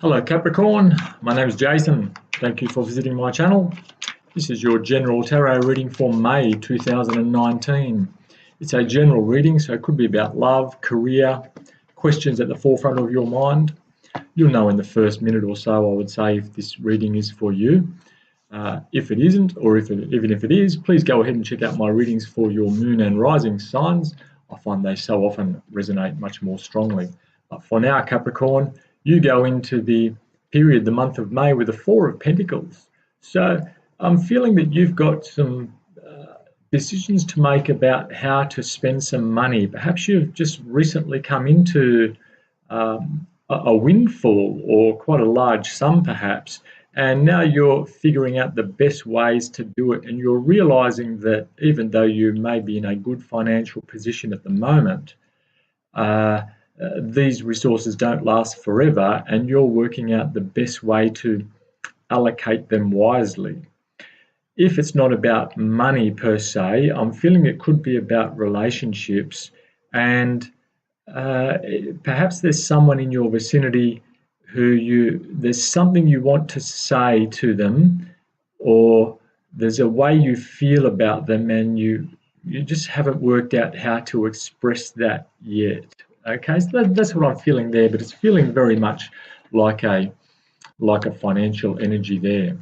Hello Capricorn, my name is Jason. Thank you for visiting my channel. This is your general tarot reading for May 2019. It's a general reading, so it could be about love, career, questions at the forefront of your mind. You'll know in the first minute or so, I would say, if this reading is for you. If it isn't, or even if it is, please go ahead and check out my readings for your moon and rising signs. I find they so often resonate much more strongly. But for now, Capricorn, you go into the period, the month of May, with the Four of Pentacles. So I'm feeling that you've got some decisions to make about how to spend some money. Perhaps you've just recently come into a windfall or quite a large sum perhaps, and now you're figuring out the best ways to do it, and you're realizing that even though you may be in a good financial position at the moment, these resources don't last forever, and you're working out the best way to allocate them wisely. If it's not about money per se, I'm feeling it could be about relationships, and perhaps there's someone in your vicinity who there's something you want to say to them, or there's a way you feel about them and you just haven't worked out how to express that yet. Okay, so that's what I'm feeling there, but it's feeling very much like a financial energy there.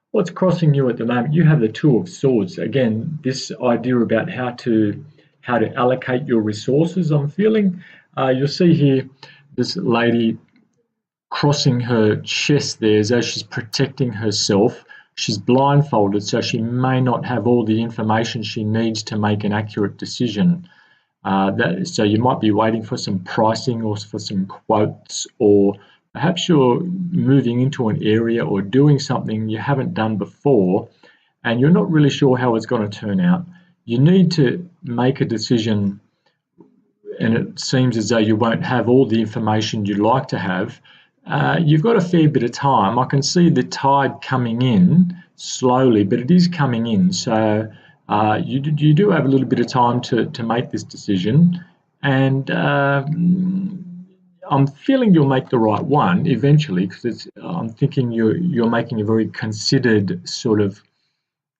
What's crossing you at the moment? You have the Two of Swords. Again, this idea about how to allocate your resources. I'm feeling you'll see here this lady crossing her chest there as though she's protecting herself. She's blindfolded, so she may not have all the information she needs to make an accurate decision. So you might be waiting for some pricing or for some quotes, or perhaps you're moving into an area or doing something you haven't done before and you're not really sure how it's going to turn out. You need to make a decision, and it seems as though you won't have all the information you'd like to have. You've got a fair bit of time. I can see the tide coming in slowly, but it is coming in. So you do have a little bit of time to make this decision, and I'm feeling you'll make the right one eventually, because I'm thinking you're making a very considered sort of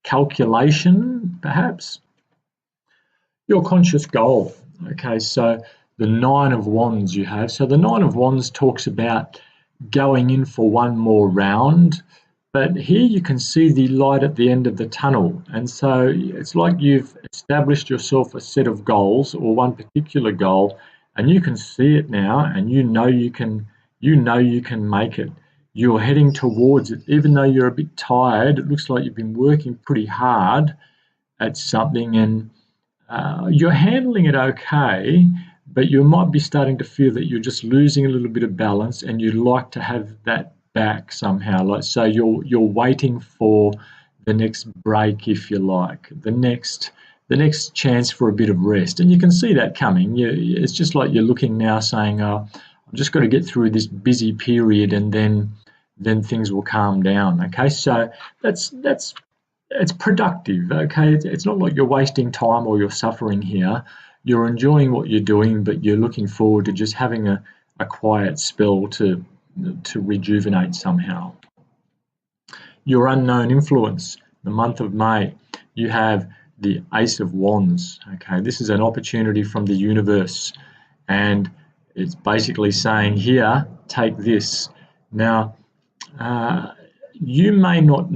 calculation, perhaps. Your conscious goal. Okay, so the Nine of Wands you have. So the Nine of Wands talks about going in for one more round, but here you can see the light at the end of the tunnel, and so it's like you've established yourself a set of goals or one particular goal, and you can see it now, and you know you can make it. You're heading towards it, even though you're a bit tired. It looks like you've been working pretty hard at something, and you're handling it okay, but you might be starting to feel that you're just losing a little bit of balance, and you'd like to have that back somehow. Like, so you're waiting for the next break, if you like, the next chance for a bit of rest, and you can see that coming. It's just like you're looking now, saying, "Oh, I've just got to get through this busy period, and then things will calm down." Okay, so it's productive. Okay, it's not like you're wasting time or you're suffering here. You're enjoying what you're doing, but you're looking forward to just having a quiet spell to rejuvenate somehow. Your unknown influence, the month of May, you have the Ace of Wands. Okay, this is an opportunity from the universe, and it's basically saying here, take this. Now, you may not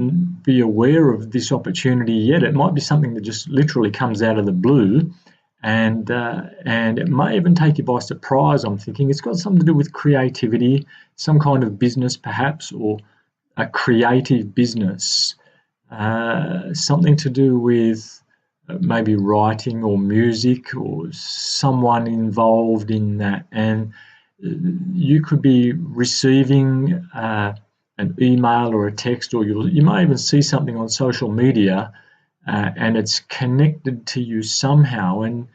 be aware of this opportunity yet. It might be something that just literally comes out of the blue, and it may even take you by surprise. I'm thinking it's got something to do with creativity, some kind of business perhaps, or a creative business, something to do with maybe writing or music, or someone involved in that. And you could be receiving an email or a text, or you might even see something on social media, and it's connected to you somehow, and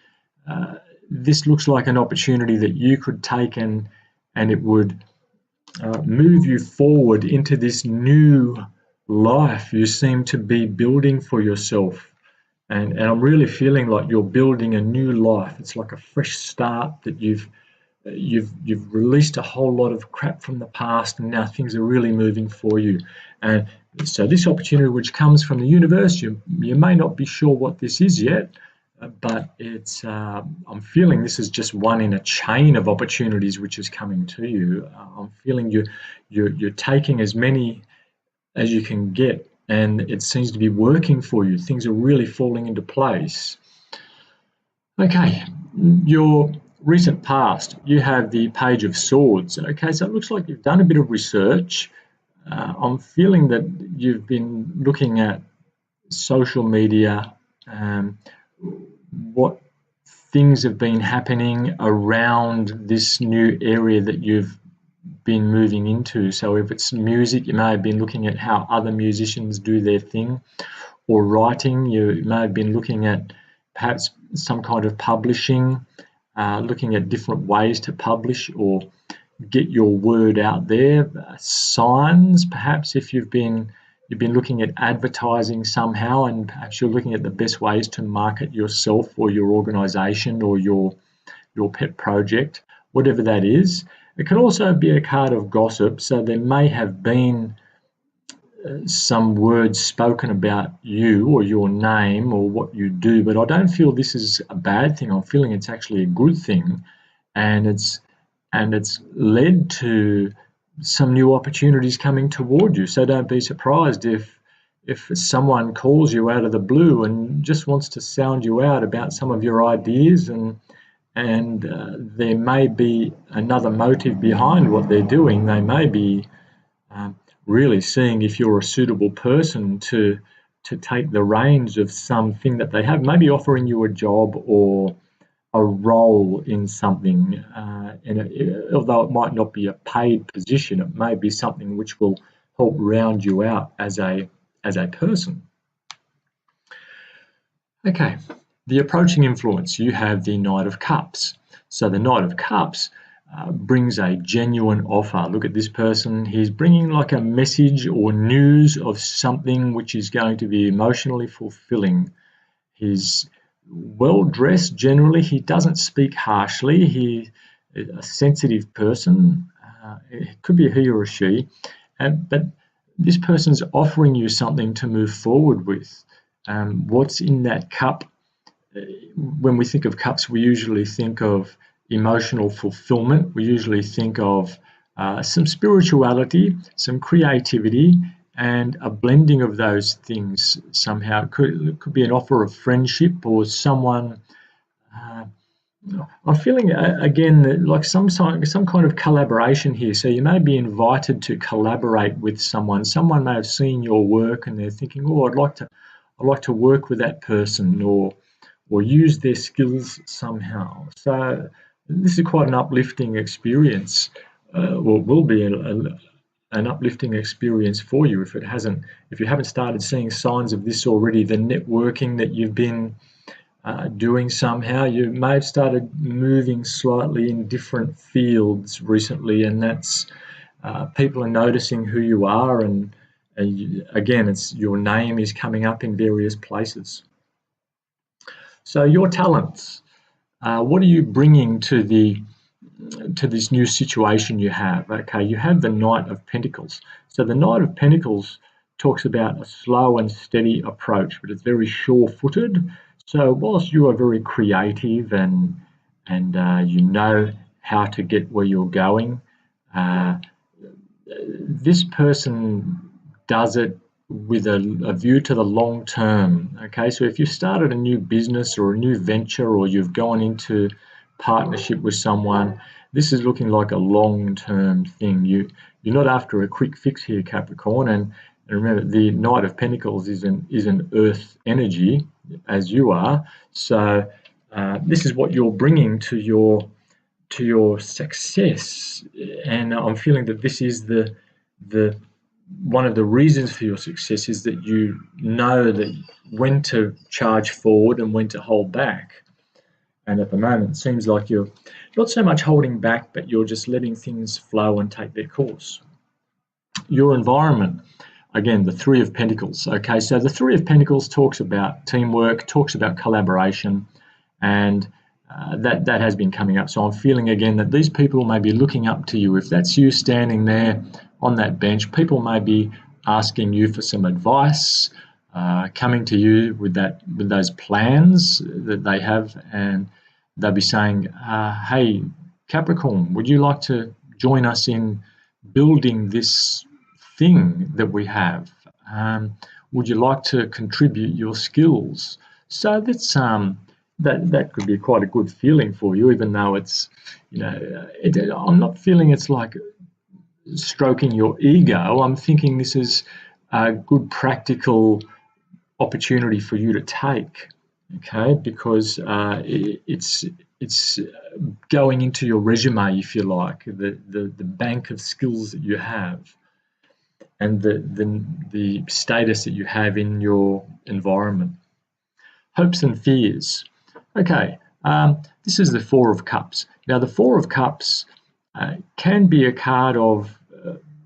this looks like an opportunity that you could take, and it would move you forward into this new life you seem to be building for yourself. And I'm really feeling like you're building a new life. It's like a fresh start that you've you've released a whole lot of crap from the past, and now things are really moving for you. And so this opportunity, which comes from the universe, you may not be sure what this is yet, but it's I'm feeling this is just one in a chain of opportunities which is coming to you. I'm feeling you're taking as many as you can get, and it seems to be working for you. Things are really falling into place. Okay, your recent past, you have the Page of Swords. Okay, so it looks like you've done a bit of research. I'm feeling that you've been looking at social media, what things have been happening around this new area that you've been moving into. So if it's music, you may have been looking at how other musicians do their thing, or writing, you may have been looking at perhaps some kind of publishing, looking at different ways to publish or get your word out there. Signs, perhaps if you've been looking at advertising somehow, and perhaps you're looking at the best ways to market yourself or your organisation or your pet project, whatever that is. It can also be a card of gossip, so there may have been some words spoken about you or your name or what you do, but I don't feel this is a bad thing. I'm feeling it's actually a good thing, and it's led to some new opportunities coming toward you. So don't be surprised if someone calls you out of the blue and just wants to sound you out about some of your ideas, and there may be another motive behind what they're doing. They may be really seeing if you're a suitable person to take the reins of something that they have, maybe offering you a job or a role in something. Although it might not be a paid position, it may be something which will help round you out as a person. Okay, the approaching influence. You have the Knight of Cups. So the Knight of Cups brings a genuine offer. Look at this person. He's bringing like a message or news of something which is going to be emotionally fulfilling. He's well dressed generally. He doesn't speak harshly. He is a sensitive person. It could be a he or a she, but this person's offering you something to move forward with. What's in that cup? When we think of cups, we usually think of emotional fulfillment. We usually think of some spirituality, some creativity, and a blending of those things somehow. It could be an offer of friendship or someone. I'm feeling again like some kind of collaboration here. So you may be invited to collaborate with someone. Someone may have seen your work and they're thinking, "Oh, I'd like to work with that person or use their skills somehow." So this is quite an uplifting experience, or will be an uplifting experience for you if you haven't started seeing signs of this already. The networking that you've been doing somehow, you may have started moving slightly in different fields recently, and that's people are noticing who you are, and again, it's your name is coming up in various places. So your talents. What are you bringing to this new situation you have? Okay, you have the Knight of Pentacles. So the Knight of Pentacles talks about a slow and steady approach, but it's very sure-footed. So whilst you are very creative and you know how to get where you're going, this person does it with a view to the long term. Okay, so if you started a new business or a new venture, or you've gone into partnership with someone, this is looking like a long-term thing. You're not after a quick fix here, Capricorn. And remember, the Knight of Pentacles is an earth energy, as you are. So this is what you're bringing to your success, and I'm feeling that this is the one of the reasons for your success is that you know that when to charge forward and when to hold back. And at the moment, it seems like you're not so much holding back, but you're just letting things flow and take their course. Your environment, again, the Three of Pentacles. Okay, so the Three of Pentacles talks about teamwork, talks about collaboration, and that has been coming up. So I'm feeling again that these people may be looking up to you. If that's you standing there on that bench, people may be asking you for some advice, coming to you with those plans that they have, and they'll be saying, "Hey, Capricorn, would you like to join us in building this thing that we have? Would you like to contribute your skills?" So that could be quite a good feeling for you, even though it's, I'm not feeling it's like stroking your ego. I'm thinking this is a good practical opportunity for you to take, okay? Because it's going into your resume, if you like, the bank of skills that you have, and the status that you have in your environment. Hopes and fears. Okay, this is the Four of Cups. Now, the Four of Cups can be a card of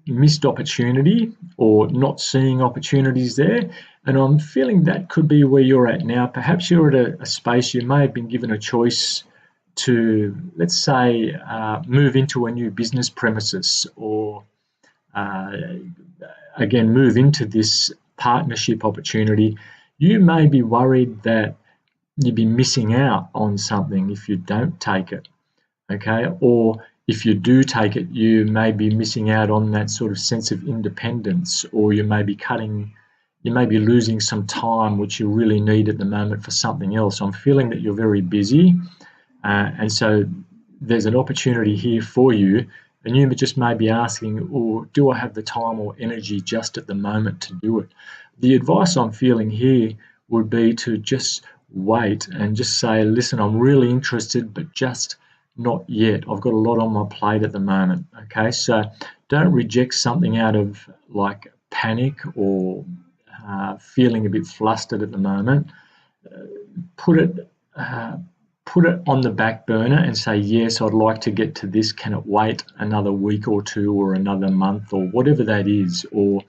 missed opportunity or not seeing opportunities there. And I'm feeling that could be where you're at now. Perhaps you're at a space, you may have been given a choice to, let's say, move into a new business premises, or again, move into this partnership opportunity. You may be worried that you'd be missing out on something if you don't take it, okay? Or if you do take it, you may be missing out on that sort of sense of independence, or you may be losing some time which you really need at the moment for something else. I'm feeling that you're very busy, and so there's an opportunity here for you, and you just may be asking, or do I have the time or energy just at the moment to do it? The advice I'm feeling here would be to just wait and just say, listen, I'm really interested, but just not yet. I've got a lot on my plate at the moment, okay? So don't reject something out of like panic or feeling a bit flustered at the moment. Put it on the back burner and say, yes, I'd like to get to this. Can it wait another week or two or another month or whatever that is? Or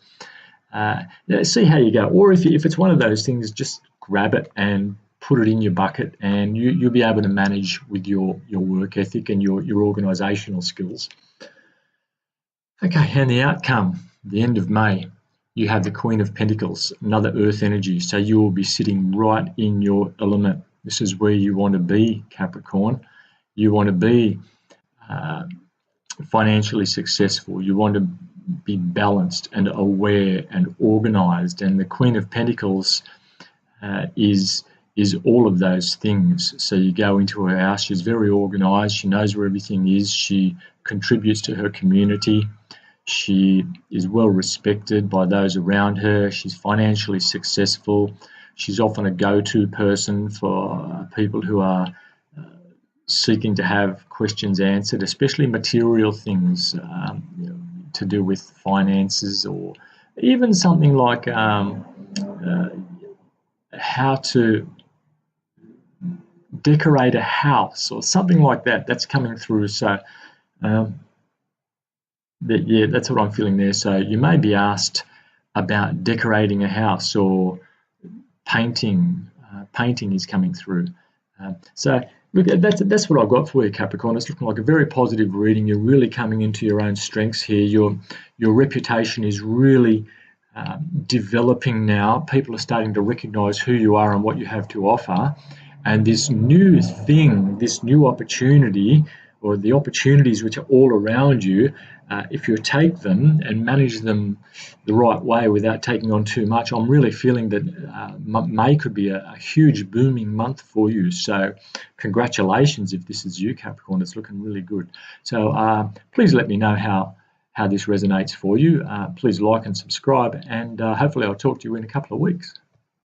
see how you go. Or if it's one of those things, just grab it and put it in your bucket, and you'll be able to manage with your work ethic and your organisational skills. Okay, and the outcome, the end of May, you have the Queen of Pentacles, another earth energy. So you will be sitting right in your element. This is where you want to be, Capricorn. You want to be financially successful. You want to be balanced and aware and organised. And the Queen of Pentacles is all of those things. So you go into her house, she's very organised, she knows where everything is, she contributes to her community, she is well respected by those around her, she's financially successful, she's often a go-to person for people who are seeking to have questions answered, especially material things to do with finances, or even something like how to decorate a house or something like that. That's coming through. So that's what I'm feeling there. So you may be asked about decorating a house or painting. Painting is coming through. So look, that's what I've got for you, Capricorn. It's looking like a very positive reading. You're really coming into your own strengths here. Your reputation is really developing now. People are starting to recognize who you are and what you have to offer. And this new thing, this new opportunity, or the opportunities which are all around you, if you take them and manage them the right way without taking on too much, I'm really feeling that May could be a huge booming month for you. So congratulations if this is you, Capricorn. It's looking really good. So please let me know how this resonates for you. Please like and subscribe, and hopefully I'll talk to you in a couple of weeks.